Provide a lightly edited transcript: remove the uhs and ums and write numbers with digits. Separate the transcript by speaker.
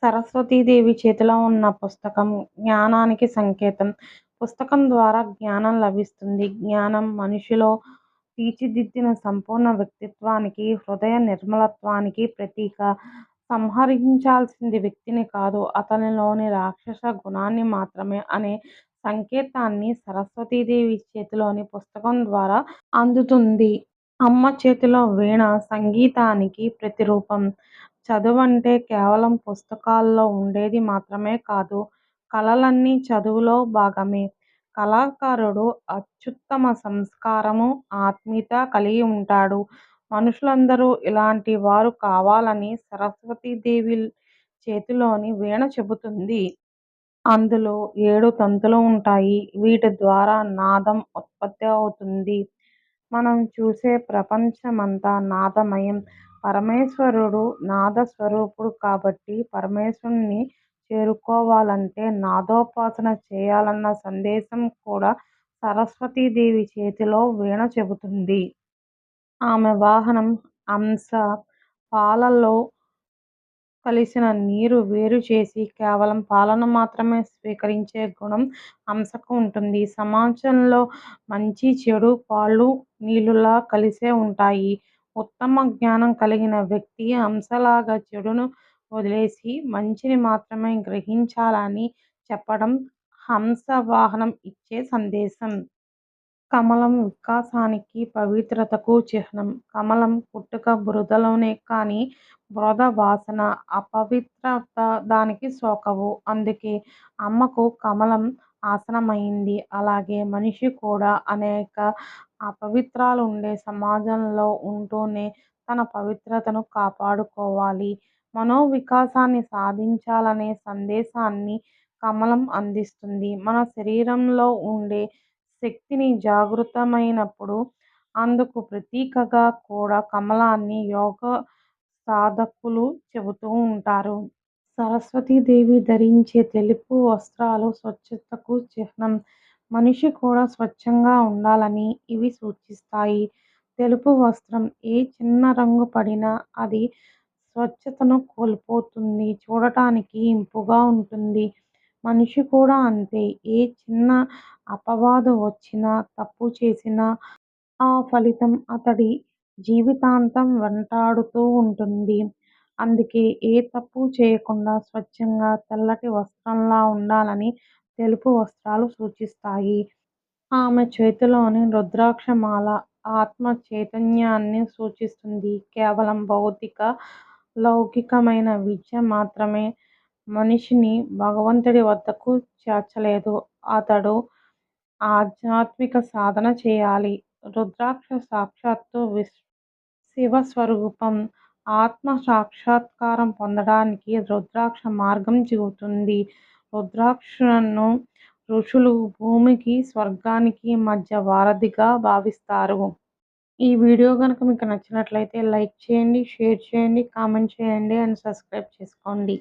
Speaker 1: సరస్వతీదేవి చేతిలో ఉన్న పుస్తకం జ్ఞానానికి సంకేతం. పుస్తకం ద్వారా జ్ఞానం లభిస్తుంది. జ్ఞానం మనిషిలో తీర్చిదిద్దిన సంపూర్ణ వ్యక్తిత్వానికి, హృదయ నిర్మలత్వానికి ప్రతీక. సంహరించాల్సింది వ్యక్తిని కాదు, అతనిలోని రాక్షస గుణాన్ని మాత్రమే అనే సంకేతాన్ని సరస్వతీదేవి చేతిలోని పుస్తకం ద్వారా అందుతుంది. అమ్మ చేతిలో వీణ సంగీతానికి ప్రతిరూపం. చదువంటే కేవలం పుస్తకాల్లో ఉండేది మాత్రమే కాదు, కళలన్నీ చదువులో భాగమే. కళాకారుడు అత్యుత్తమ సంస్కారము, ఆత్మీయత కలిగి ఉంటాడు. మనుషులందరూ ఇలాంటి వారు కావాలని సరస్వతీదేవి చేతిలోని వీణ చెబుతుంది. అందులో 7 తంతులు ఉంటాయి. వీటి ద్వారా నాదం ఉత్పత్తి అవుతుంది. మనం చూసే ప్రపంచమంతా నాదమయం. పరమేశ్వరుడు నాద స్వరూపుడు కాబట్టి పరమేశ్వరుణ్ణి చేరుకోవాలంటే నాదోపాసన చేయాలన్న సందేశం కూడా సరస్వతీదేవి చేతిలో వీణ చెబుతుంది. ఆమె వాహనం హంస. పాలలో కలిసిన నీరు వేరు చేసి కేవలం పాలను మాత్రమే స్వీకరించే గుణం హంసకు ఉంటుంది. సమాజంలో మంచి చెడు పాలు నీళ్ళులా కలిసే ఉంటాయి. ఉత్తమ జ్ఞానం కలిగిన వ్యక్తి హంసలాగా చెడును వదిలేసి మంచిని మాత్రమే గ్రహించాలని చెప్పడం హంస వాహనం ఇచ్చే సందేశం. కమలం వికాసానికి, పవిత్రతకు చిహ్నం. కమలం పుట్టుక బురదలోనే కానీ బురద వాసన, అపవిత్రత దానికి సోకవు. అందుకే అమ్మకు కమలం ఆసనమైంది. అలాగే మనిషి కూడా అనేక అపవిత్రాలుండే సమాజంలో ఉంటూనే తన పవిత్రతను కాపాడుకోవాలి. మనోవికాసాన్ని సాధించాలనే సందేశాన్ని కమలం అందిస్తుంది. మన శరీరంలో ఉండే శక్తిని జాగృతమైనప్పుడు అందుకు ప్రతీకగా కూడా కమలాన్ని యోగ సాధకులు చెబుతూ ఉంటారు. సరస్వతీదేవి ధరించే తెలుపు వస్త్రాలు స్వచ్ఛతకు చిహ్నం. మనిషి కూడా స్వచ్ఛంగా ఉండాలని ఇవి సూచిస్తాయి. తెలుపు వస్త్రం ఏ చిన్న రంగు పడినా అది స్వచ్ఛతను కోల్పోతుంది, చూడటానికి ఇంపుగా ఉంటుంది. మనిషి కూడా అంతే. ఏ చిన్న అపవాదు వచ్చినా, తప్పు చేసినా ఆ ఫలితం అతడి జీవితాంతం వెంటాడుతూ ఉంటుంది. అందుకే ఏ తప్పు చేయకుండా స్వచ్ఛంగా తెల్లటి వస్త్రంలా ఉండాలని తెలుపు వస్త్రాలు సూచిస్తాయి. ఆమె చేతిలోని రుద్రాక్షమాల ఆత్మ చైతన్యాన్ని సూచిస్తుంది. కేవలం భౌతిక, లౌకికమైన విద్య మాత్రమే మనిషిని భగవంతుడి వద్దకు చేర్చలేదు. అతడు ఆధ్యాత్మిక సాధన చేయాలి. రుద్రాక్ష సాక్షాత్తు శివస్వరూపం. ఆత్మ సాక్షాత్కారం పొందడానికి రుద్రాక్ష మార్గం చెబుతుంది. రుద్రాక్షను ఋషులు భూమికి, స్వర్గానికి మధ్య వారధిగా భావిస్తారు. ఈ వీడియో గనుక మీకు నచ్చినట్లయితే లైక్ చేయండి, షేర్ చేయండి, కామెంట్ చేయండి అండ్ సబ్స్క్రైబ్ చేసుకోండి.